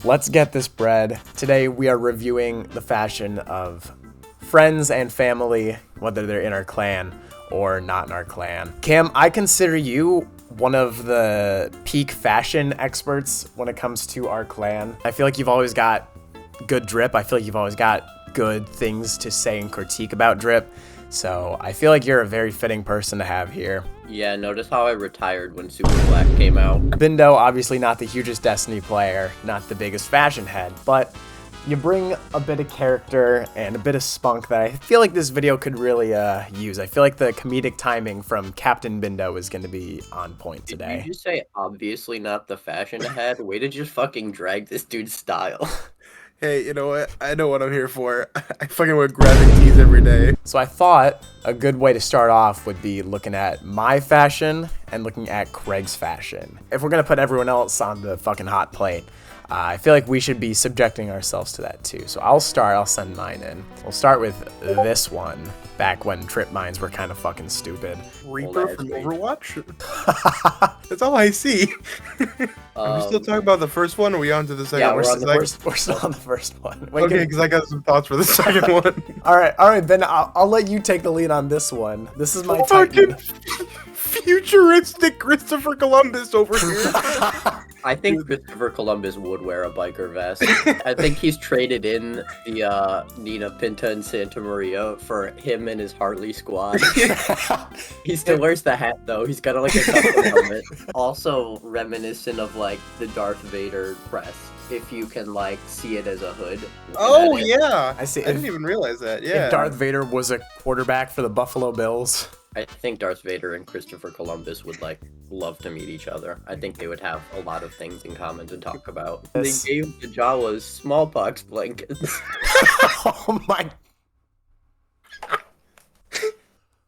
Let's get this bread. Today we are reviewing the fashion of friends and family, whether they're in our clan or not in our clan. Cam, I consider you one of the peak fashion experts when it comes to our clan. I feel like you've always got good drip. I feel like you've always got good things to say and critique about drip. So I feel like you're a very fitting person to have here. Yeah, notice how I retired when Super Black came out. Bindo, obviously not the hugest Destiny player, not the biggest fashion head, but you bring a bit of character and a bit of spunk that I feel like this video could really use. I feel like the comedic timing from Captain Bindo is going to be on point today. Did you just say obviously not the fashion head? Way to just fucking drag this dude's style. Hey, you know what? I know what I'm here for. I fucking wear graphic tees every day. So I thought a good way to start off would be looking at my fashion and looking at Craig's fashion. If we're going to put everyone else on the fucking hot plate, I feel like we should be subjecting ourselves to that too. So I'll send mine in. We'll start with this one, back when trip mines were kind of fucking stupid. Reaper from Overwatch? That's all I see. Are we still talking about the first one, or are we on to the second Yeah, one? we're still on the first one. Wait, Okay, because I got some thoughts for the second one. all right, Ben, I'll let you take the lead on this one. This is my Titan. Futuristic Christopher Columbus over here. I think Christopher Columbus would wear a biker vest. I think he's traded in the Nina Pinta and Santa Maria for him and his Hartley squad. He still wears the hat though. He's got like a custom helmet. Also reminiscent of like the Darth Vader crest. If you can like see it as a hood. Oh yeah, I see. I didn't even realize that. Yeah. If Darth Vader was a quarterback for the Buffalo Bills. I think Darth Vader and Christopher Columbus would like love to meet each other. I think they would have a lot of things in common to talk about. Yes. They gave the Jawas smallpox blankets. Oh my.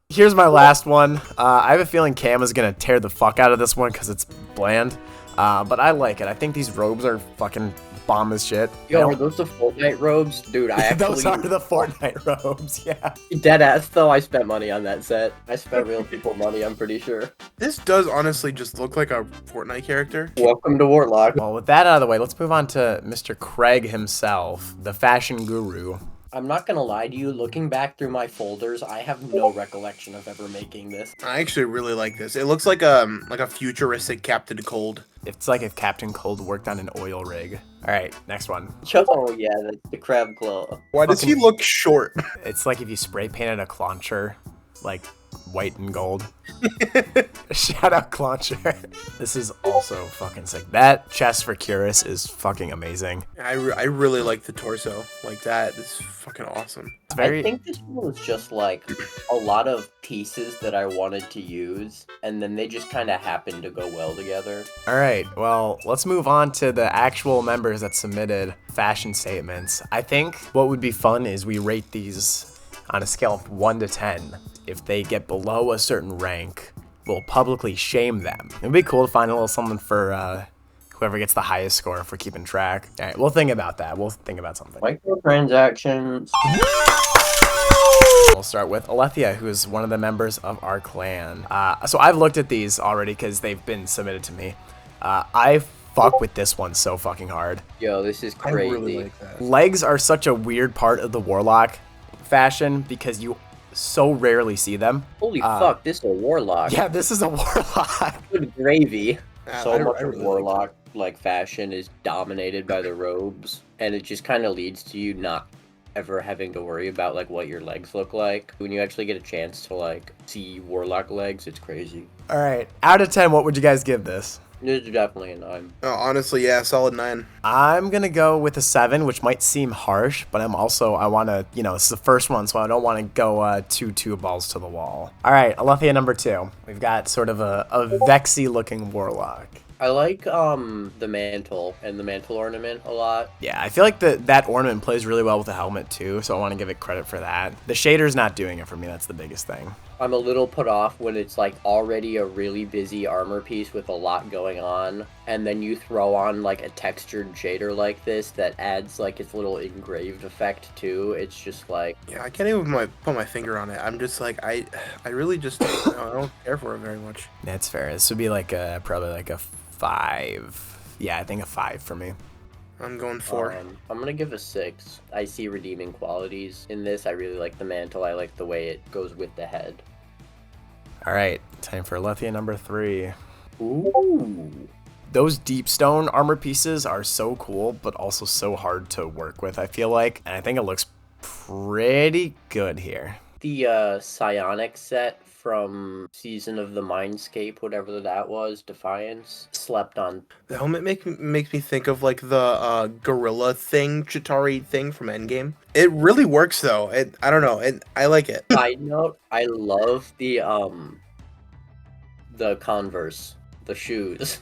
Here's my last one. I have a feeling Cam is gonna tear the fuck out of this one because it's bland. But I like it. I think these robes are fucking bomb as shit. Yo, are those the Fortnite robes? Dude, I actually... Those are the Fortnite robes, yeah. Deadass, though, I spent money on that set. I spent real people money, I'm pretty sure. This does honestly just look like a Fortnite character. Welcome to Warlock. Well, with that out of the way, let's move on to Mr. Craig himself, the fashion guru. I'm not gonna lie to you, looking back through my folders, I have no recollection of ever making this. I actually really like this. It looks like a futuristic Captain Cold. It's like if Captain Cold worked on an oil rig. All right, next one. Oh yeah, that's the crab claw. Why does he look short? It's like if you spray painted a Clauncher, like white and gold. Shout out Clauncher. This is also fucking sick. That chest for Curus is fucking amazing. I really like the torso. Like that is fucking awesome. I think this one was just like a lot of pieces that I wanted to use, and then they just kind of happened to go well together. All right, well, let's move on to the actual members that submitted fashion statements. I think what would be fun is we rate these on a scale of 1 to 10. If they get below a certain rank, we'll publicly shame them. It'd be cool to find a little something for whoever gets the highest score for keeping track. All right, we'll think about that. We'll think about something. Microtransactions. We'll start with Alethea, who is one of the members of our clan. So I've looked at these already because they've been submitted to me. I fuck with this one so fucking hard. Yo, this is crazy. I really like that. Legs are such a weird part of the Warlock fashion because you so rarely see them. Holy fuck, this is a Warlock. Yeah, this is a Warlock. Good gravy. So much I of really Warlock like fashion is dominated by the robes, and it just kind of leads to you not ever having to worry about like what your legs look like. When you actually get a chance to like see Warlock legs, it's crazy. All right, out of 10, what would you guys give this? This is definitely a 9. Oh, honestly, yeah, solid 9. I'm gonna go with a 7, which might seem harsh, but I want to, this is the first one, so I don't want to go two balls to the wall. All right, Alethea number 2. We've got sort of a Vexy looking Warlock. I like the mantle and the mantle ornament a lot. Yeah, I feel like that ornament plays really well with the helmet too, so I want to give it credit for that. The shader's not doing it for me, that's the biggest thing. I'm a little put off when it's like already a really busy armor piece with a lot going on, and then you throw on like a textured shader like this that adds like its little engraved effect too. It's just like... Yeah, I can't even put my finger on it. I'm just like, I really just, I don't care for it very much. That's fair. This would be like probably like a 5. Yeah, I think a 5 for me. I'm going 4. I'm gonna give a 6. I see redeeming qualities in this. I really like the mantle. I like the way it goes with the head. All right, time for Alethea number 3. Ooh. Those deep stone armor pieces are so cool, but also so hard to work with, I feel like. And I think it looks pretty good here. The psionic set from Season of the Mindscape, whatever that was, Defiance, slept on. The helmet makes me think of like the gorilla thing, Chitauri thing from Endgame. It really works though. I don't know. I like it. Side note, I love the Converse, the shoes.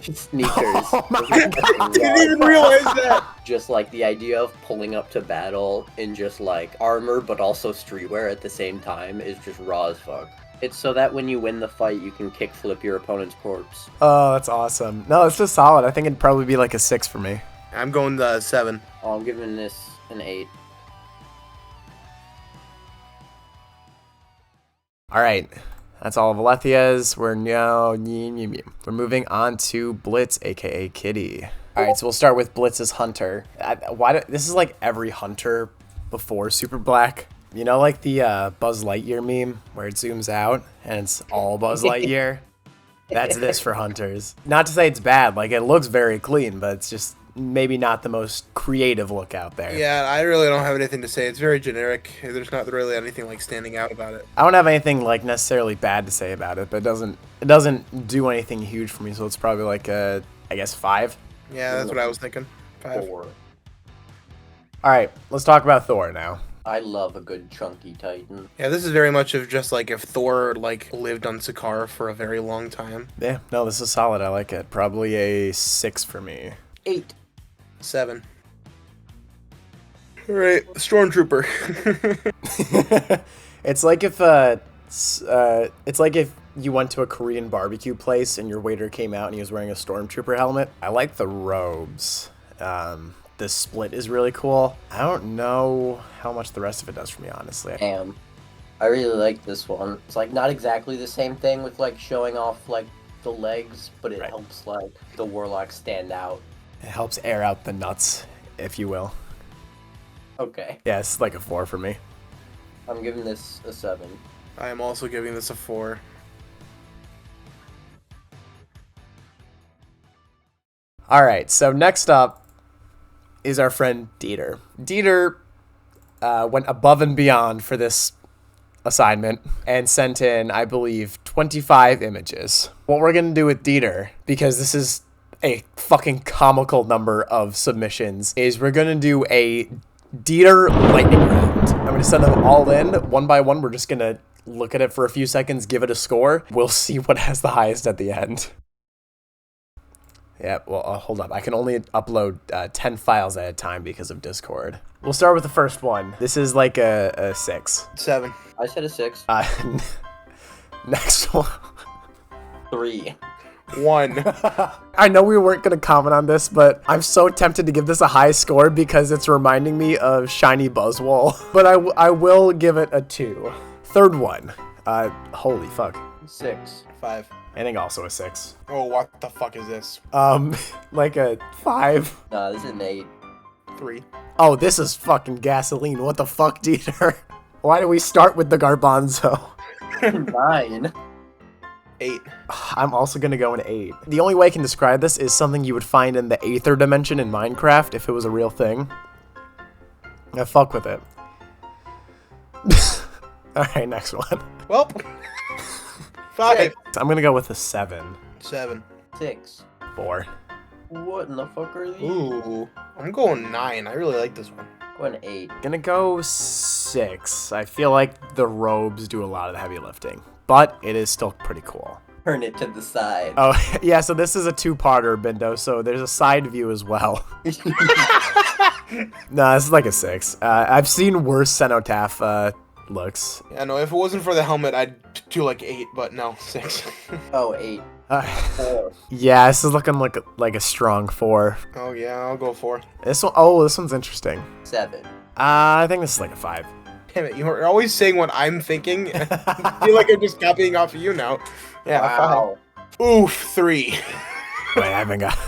Sneakers. Oh my God. I didn't even realize that. Just like the idea of pulling up to battle in just like armor but also streetwear at the same time is just raw as fuck. It's so that when you win the fight, you can kickflip your opponent's corpse. Oh, that's awesome. No, it's just solid. I think it'd probably be like a 6 for me. I'm going 7. Oh, I'm giving this an 8. All right. That's all of Alethea's. We're moving on to Blitz, aka Kitty. All right, so we'll start with Blitz's Hunter. This is like every Hunter before Super Black. You know, like the Buzz Lightyear meme where it zooms out and it's all Buzz Lightyear. That's this for Hunters. Not to say it's bad. Like it looks very clean, but it's just maybe not the most creative look out there. Yeah, I really don't have anything to say. It's very generic. There's not really anything like standing out about it. I don't have anything like necessarily bad to say about it, but it doesn't do anything huge for me, so it's probably like a, I guess 5. Yeah, that's what I was thinking. 5. 4. All right, let's talk about Thor now. I love a good chunky Titan. Yeah, this is very much of just like if Thor like lived on Sakaar for a very long time. Yeah, no, this is solid. I like it. Probably a 6 for me. 8. 7. All right, Stormtrooper. It's like if you went to a Korean barbecue place and your waiter came out and he was wearing a Stormtrooper helmet. I like the robes. The split is really cool. I don't know how much the rest of it does for me, honestly. Damn. I really like this one. It's like not exactly the same thing with like showing off like the legs, but it helps like the Warlock stand out. It helps air out the nuts, if you will. Okay. Yeah, it's like a 4 for me. I'm giving this a 7. I am also giving this a 4. All right, so next up is our friend Dieter. Dieter went above and beyond for this assignment and sent in, I believe, 25 images. What we're going to do with Dieter, because this is a fucking comical number of submissions, is we're going to do a Dieter lightning round. I'm going to send them all in one by one. We're just going to look at it for a few seconds, give it a score. We'll see what has the highest at the end. Yeah, well, hold up. I can only upload 10 files at a time because of Discord. We'll start with the first one. This is like a 6. 7. I said a 6. Next one. 3. 1. I know we weren't going to comment on this, but I'm so tempted to give this a high score because it's reminding me of Shiny Buzzwole. But I will give it a 2. Third one. Holy fuck. 6. 5. I think also a 6. Oh, what the fuck is this? Like a 5. Nah, this is an 8. 3. Oh, this is fucking gasoline. What the fuck, Dieter? Why do we start with the Garbanzo? 9. 8. I'm also gonna go an 8. The only way I can describe this is something you would find in the Aether dimension in Minecraft if it was a real thing. I fuck with it. Alright, next one. Well, 5. I'm gonna go with a 7. 7. 6. 4. What in the fuck are these? Ooh, I'm going 9. I really like this one. Go an 8. Gonna go 6. I feel like the robes do a lot of the heavy lifting, but it is still pretty cool. Turn it to the side. Oh, yeah, so this is a 2-parter, Bindo, so there's a side view as well. No, this is like a 6. I've seen worse Cenotaph looks. Yeah, no, if it wasn't for the helmet, I'd do like 8, but no, 6. Oh, 8. 4. Yeah, this is looking like a strong 4. Oh yeah, I'll go 4. This one's interesting. 7. I think this is like a 5. Damn it, you're always saying what I'm thinking. I feel like I'm just copying off of you now. Yeah, Wow. 5. Oof, 3. Wait, I haven't got...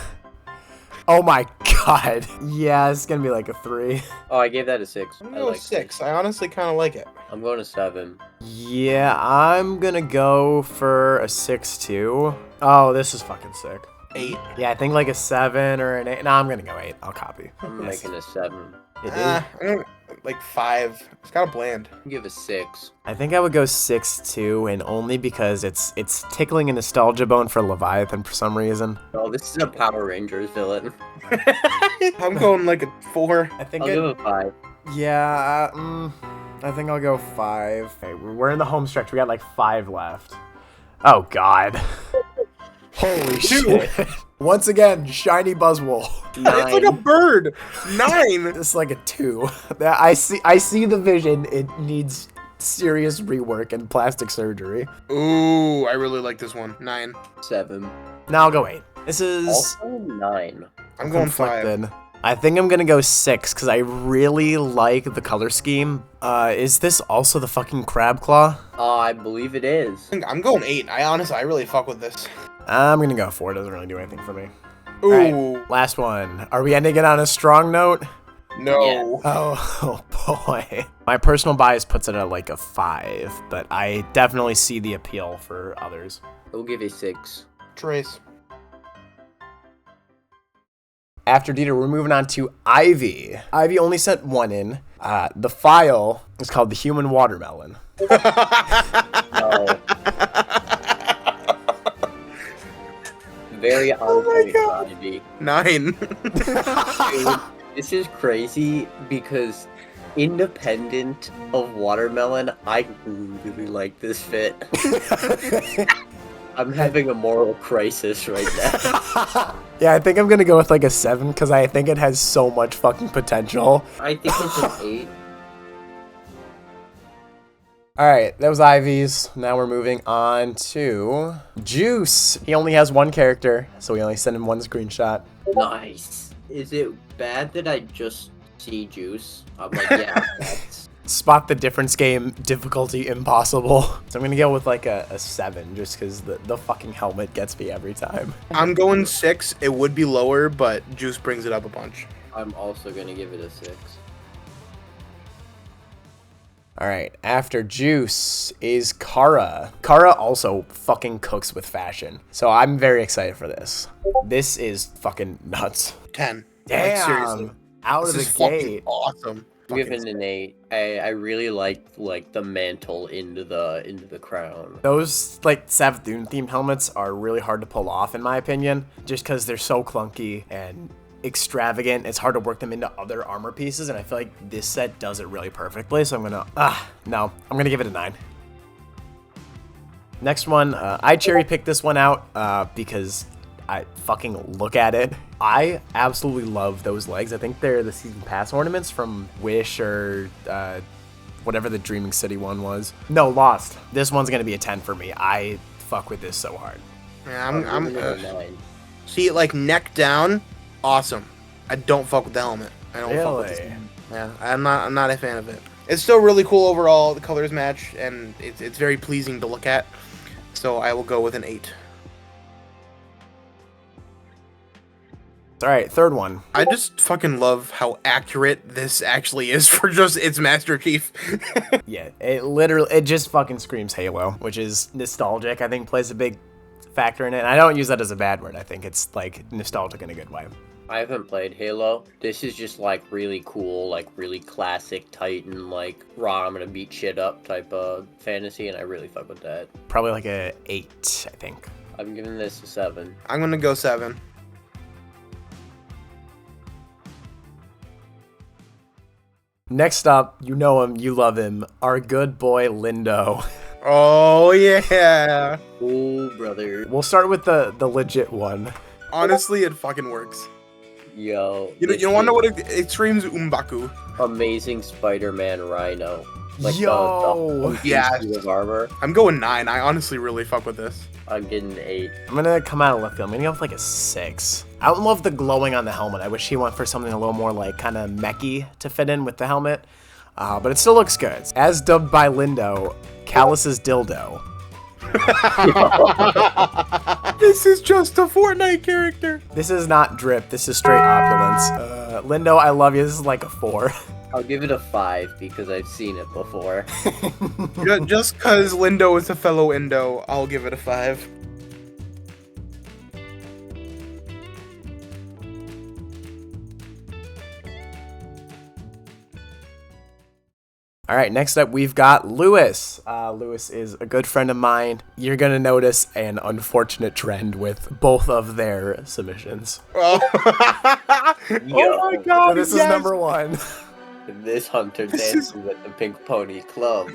Oh my god. Yeah, it's gonna be like a 3. Oh, I gave that a 6. I'm I going like 6. I honestly kind of like it. I'm going to 7. Yeah, I'm gonna go for a 6 too. Oh, this is fucking sick. 8. Yeah, I think like a 7 or an 8. No, I'm gonna go 8. I'll copy. I'm making a 7. It is. I'm gonna, like 5. It's kind of bland. I'll give a 6. I think I would go 6 too, and only because it's tickling a nostalgia bone for Leviathan for some reason. Oh, this is a Power Rangers villain. I'm going like a 4. I think I'll give it a 5. yeah, I think I'll go 5. Okay, we're in the home stretch. We got like 5 left. Oh god. Holy shit. Once again, shiny Buzzwole. 9. It's like a bird. 9. It's like a 2. I see the vision. It needs serious rework and plastic surgery. Ooh, I really like this one. 9. 7. Now I'll go 8. This is Also 9. I'm going 5. conflicted. I think I'm gonna go 6 because I really like the color scheme. Is this also the fucking crab claw? I believe it is. I'm going 8. I really fuck with this. I'm gonna go 4. It doesn't really do anything for me. Ooh, Alright, last one. Are we ending it on a strong note? no. Yeah. Oh boy. My personal bias puts it at like a 5, but I definitely see the appeal for others. We'll give it 6. Trace. After Dieter, we're moving on to Ivy. Ivy only sent 1 in. The file is called the Human Watermelon. No. Very on point, Ivy. 9. Dude, this is crazy because independent of Watermelon, I really like this fit. I'm having a moral crisis right now. Yeah, I think I'm gonna go with like a 7 because I think it has so much fucking potential. I think it's an 8. Alright, that was Ivy's. Now we're moving on to Juice. He only has 1 character, so we only send him 1 screenshot. Nice. Is it bad that I just see Juice? I'm like, yeah, that's... Spot the difference game, difficulty impossible. So I'm gonna go with like a 7 just because the fucking helmet gets me every time. I'm going 6. It would be lower, but Juice brings it up a bunch. I'm also gonna give it a 6. Alright, after Juice is Kara. Kara also fucking cooks with fashion. So I'm very excited for this. This is fucking nuts. 10. Damn! Like, seriously. Out of This the is fucking gate. awesome. I'm giving it an 8. I really like the mantle into the crown. Those like Savathun themed helmets are really hard to pull off in my opinion, just because they're so clunky and extravagant. It's hard to work them into other armor pieces, and I feel like this set does it really perfectly. So I'm gonna give it a 9. Next one, I cherry picked this one out because I fucking look at it. I absolutely love those legs. I think they're the season pass ornaments from Wish or whatever the Dreaming City one was. No, Lost. This one's gonna be a 10 for me. I fuck with this so hard. Yeah, I'm giving it a 9. See, like neck down, awesome. I don't fuck with the helmet. I don't fuck with this. Really? Yeah, I'm not a fan of it. It's still really cool overall. The colors match, and it's very pleasing to look at. So I will go with an 8. All right, third one. I just fucking love how accurate this actually is for just its Master Chief. Yeah, it just fucking screams Halo, which is nostalgic. I think plays a big factor in it. And I don't use that as a bad word. I think it's like nostalgic in a good way. I haven't played Halo. This is just like really cool, like really classic Titan, like raw, I'm gonna beat shit up type of fantasy, and I really fuck with that. Probably like a 8, I think. I'm giving this a 7. I'm gonna go 7. Next up, you know him, you love him, our good boy Lindo. Oh yeah. Oh, brother. We'll start with the legit one. Honestly, it fucking works. Yo. You wanna know what it screams Umbaku? Amazing Spider-Man Rhino. Like Yo. the Yeah. suit of armor. I'm going 9. I honestly really fuck with this. I'm getting an 8. I'm gonna come out of left field. I'm gonna go with like a 6. I don't love the glowing on the helmet. I wish he went for something a little more like kind of mechy to fit in with the helmet. But it still looks good. As dubbed by Lindo, Callus's dildo. This is just a Fortnite character. This is not drip. This is straight opulence. Lindo, I love you. This is like a 4. I'll give it a 5 because I've seen it before. Just because Lindo is a fellow Indo, I'll give it a 5. All right, next up we've got Lewis. Lewis is a good friend of mine. You're gonna notice an unfortunate trend with both of their submissions. Oh, my god! So this is number 1. This hunter dances with the Pink Pony Club.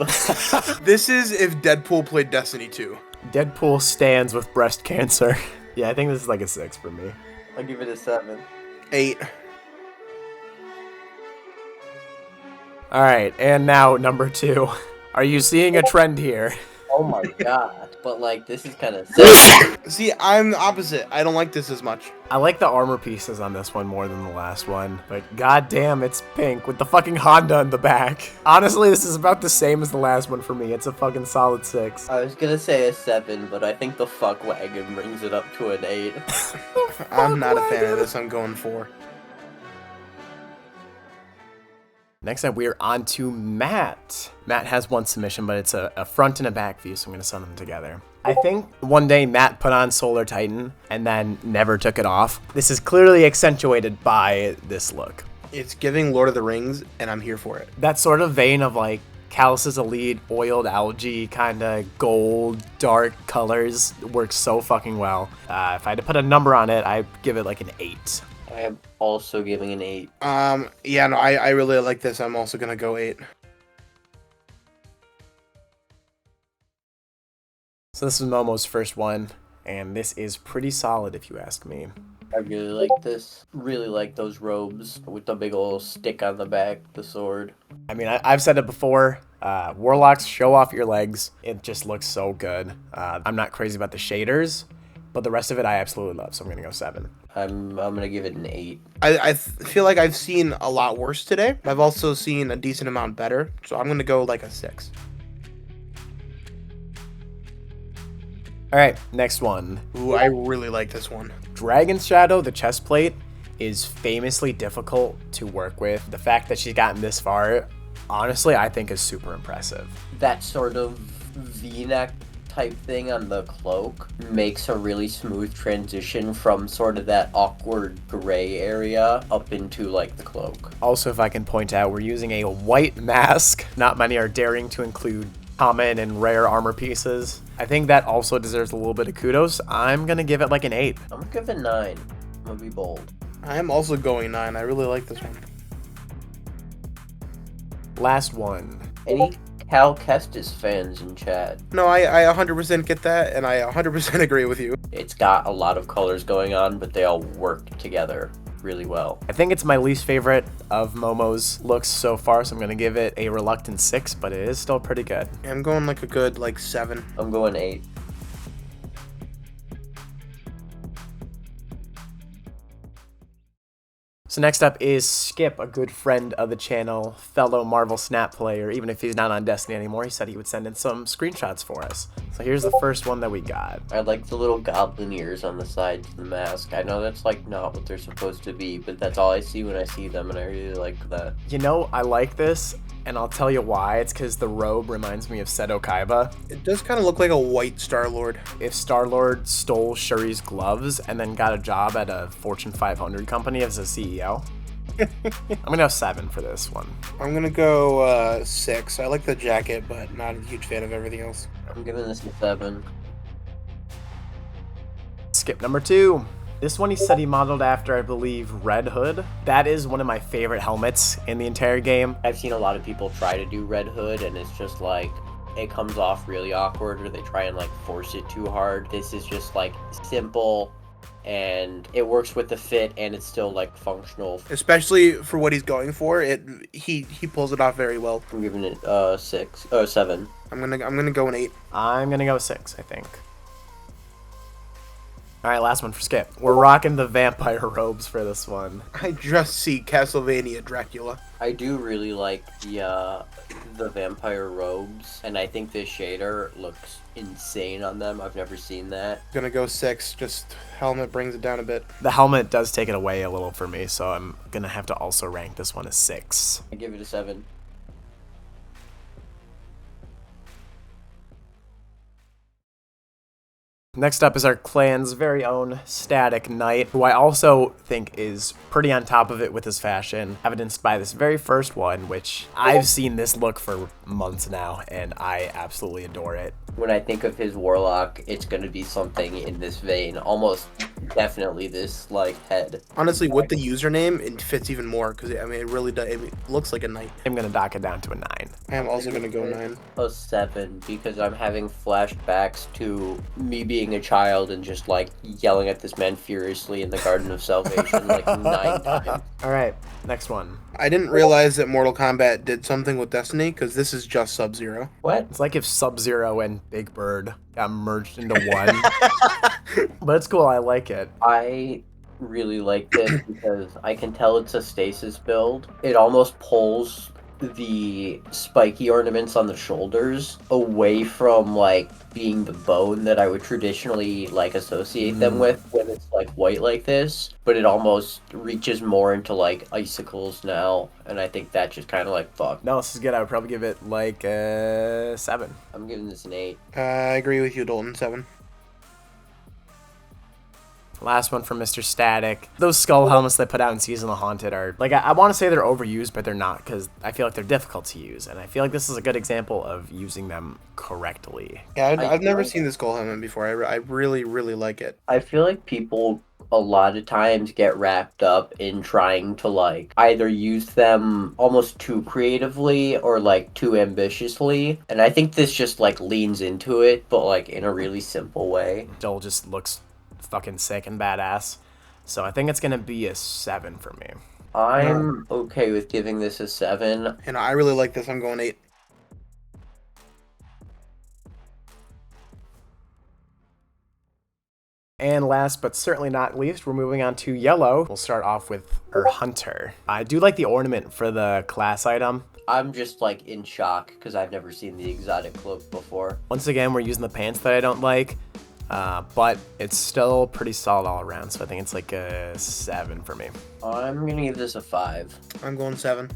This is if Deadpool played Destiny 2. Deadpool stands with breast cancer. Yeah, I think this is like a 6 for me. I'll give it a 7. 8. All right, and now number 2. Are you seeing a trend here? Oh my god. But like, this is kind of sick. See, I'm the opposite. I don't like this as much. I like the armor pieces on this one more than the last one, but goddamn, it's pink with the fucking Honda in the back. Honestly, this is about the same as the last one for me. It's a fucking solid 6. I was gonna say a 7, but I think the fuck wagon brings it up to an 8. I'm not a fan of this. I'm going 4. Next up, we are on to Matt. Matt has one submission, but it's a front and a back view, so I'm going to send them together. I think one day Matt put on Solar Titan and then never took it off. This is clearly accentuated by this look. It's giving Lord of the Rings, and I'm here for it. That sort of vein of like Callus's Elite, oiled algae, kind of gold, dark colors works so fucking well. If I had to put a number on it, I'd give it like an 8. I am also giving an 8. Yeah, no, I really like this. I'm also gonna go 8. So this is Momo's first one, and this is pretty solid if you ask me. I really like this. Really like those robes with the big old stick on the back, the sword. I mean, I've said it before. Warlocks, show off your legs. It just looks so good. I'm not crazy about the shaders, but the rest of it I absolutely love, so I'm gonna go 7. I'm gonna give it an 8. I feel like I've seen a lot worse today. I've also seen a decent amount better, so I'm gonna go like a 6. All right, next one. Ooh, I really like this one. Dragon's Shadow, the chest plate, is famously difficult to work with. The fact that she's gotten this far, honestly, I think is super impressive. That sort of V-neck type thing on the cloak makes a really smooth transition from sort of that awkward gray area up into like the cloak. Also, if I can point out, we're using a white mask. Not many are daring to include common and rare armor pieces. I think that also deserves a little bit of kudos. I'm gonna give it like an 8. I'm gonna give it 9. I'm gonna be bold. I'm also going 9. I really like this one. Last one. Any Cal Kestis fans in chat? No, I 100% get that, and I 100% agree with you. It's got a lot of colors going on, but they all work together really well. I think it's my least favorite of Momo's looks so far, so I'm gonna give it a reluctant 6, but it is still pretty good. I'm going like a good 7. I'm going 8. So next up is Skip, a good friend of the channel, fellow Marvel Snap player. Even if he's not on Destiny anymore, he said he would send in some screenshots for us. So here's the first one that we got. I like the little goblin ears on the sides of the mask. I know that's like not what they're supposed to be, but that's all I see when I see them, and I really like that. You know, I like this, and I'll tell you why. It's because the robe reminds me of Seto Kaiba. It does kind of look like a white Star-Lord. If Star-Lord stole Shuri's gloves and then got a job at a Fortune 500 company as a CEO, I'm gonna go 7 for this one. I'm gonna go 6. I like the jacket, but not a huge fan of everything else. I'm giving this a 7. Skip number 2. This one he said he modeled after, I believe, Red Hood. That is one of my favorite helmets in the entire game. I've seen a lot of people try to do Red Hood, and it's just like, it comes off really awkward, or they try and like force it too hard. This is just like simple, and it works with the fit, and it's still like functional. Especially for what he's going for, he pulls it off very well. I'm giving it 7. I'm gonna go an 8. I'm gonna go 6, I think. All right, last one for Skip. We're rocking the vampire robes for this one. I just see Castlevania Dracula. I do really like the vampire robes, and I think this shader looks insane on them. I've never seen that. Gonna go 6. Just helmet brings it down a bit. The helmet does take it away a little for me, so I'm gonna have to also rank this one as 6. I give it a 7. Next up is our clan's very own Static Knight, who I also think is pretty on top of it with his fashion, evidenced by this very first one, which I've seen this look for months now, and I absolutely adore it. When I think of his warlock, it's going to be something in this vein, almost definitely this, like, head. Honestly, with the username, it fits even more, because, I mean, it really does. It looks like a knight. I'm gonna dock it down to a 9. I am also gonna go 9. A 7, because I'm having flashbacks to me being a child and just, like, yelling at this man furiously in the Garden of Salvation, like, 9 times. Alright, next one. I didn't realize that Mortal Kombat did something with Destiny, because this is just Sub-Zero. What? It's like if Sub-Zero and Big Bird got merged into one. But it's cool, I like it. I really like this because I can tell it's a stasis build. It almost pulls the spiky ornaments on the shoulders away from, like, being the bone that I would traditionally, like, associate them with when it's, like, white like this, but it almost reaches more into, like, icicles now, and I think that just kind of, like, fuck. No, this is good. I would probably give it like a 7. I'm giving this an 8. I agree with you, Dalton. 7. Last one from Mr. Static. Those skull helmets they put out in Season of the Haunted are, like, I want to say they're overused, but they're not, because I feel like they're difficult to use, and I feel like this is a good example of using them correctly. Yeah, I've never seen this skull helmet before. I really, really like it. I feel like people a lot of times get wrapped up in trying to, like, either use them almost too creatively or, like, too ambitiously, and I think this just, like, leans into it, but, like, in a really simple way. Joel just looks fucking sick and badass, so I think it's gonna be a 7 for me. I'm okay with giving this a 7. And I really like this. I'm going 8. And last but certainly not least, we're moving on to yellow. We'll start off with her hunter. I do like the ornament for the class item. I'm just, like, in shock because I've never seen the exotic cloak before. Once again, we're using the pants that I don't like, but it's still pretty solid all around, so I think it's like a 7 for me. I'm gonna give this a 5. I'm going 7.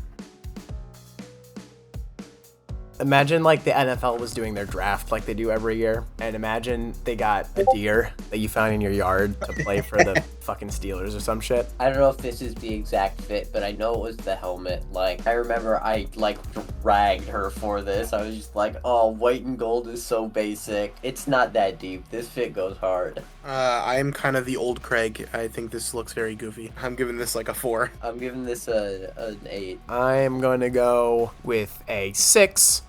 Imagine, like, the NFL was doing their draft like they do every year, and imagine they got a deer that you found in your yard to play for the fucking Steelers or some shit. I don't know if this is the exact fit, but I know it was the helmet. Like, I remember I, like, dragged her for this. I was just like, oh, white and gold is so basic. It's not that deep. This fit goes hard. I am kind of the old Craig. I think this looks very goofy. I'm giving this like a 4. I'm giving this an 8. I'm going to go with a 6.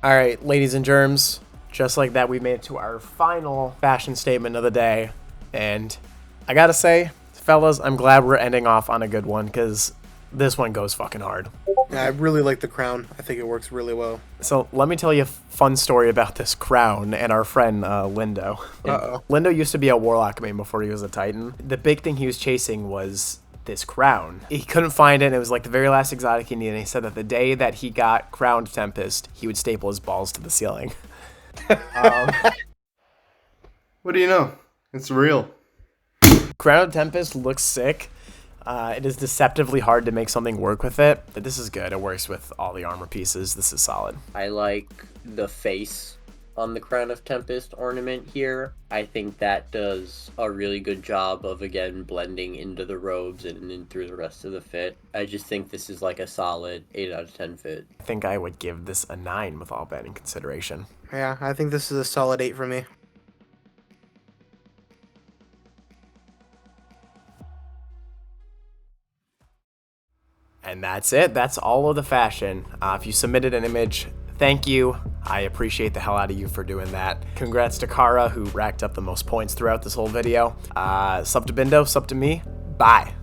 All right, ladies and germs, just like that, we made it to our final fashion statement of the day. And I gotta say, fellas, I'm glad we're ending off on a good one, because this one goes fucking hard. Yeah, I really like the crown. I think it works really well. So let me tell you a fun story about this crown and our friend Lindo. Uh-oh. Lindo used to be a warlock main before he was a titan. The big thing he was chasing was this crown. He couldn't find it, and it was like the very last exotic he needed, and he said that the day that he got crowned Tempest, he would staple his balls to the ceiling. What do you know? It's real. Crown Tempest looks sick. It is deceptively hard to make something work with it, but this is good. It works with all the armor pieces. This is solid. I like the face on the Crown of Tempest ornament here. I think that does a really good job of, again, blending into the robes and in through the rest of the fit. I just think this is like a solid 8 out of 10 fit. I think I would give this a 9 with all that in consideration. Yeah, I think this is a solid 8 for me. And that's it. That's all of the fashion. If you submitted an image, thank you. I appreciate the hell out of you for doing that. Congrats to Kara, who racked up the most points throughout this whole video. Sub to Bindo, sub to me. Bye.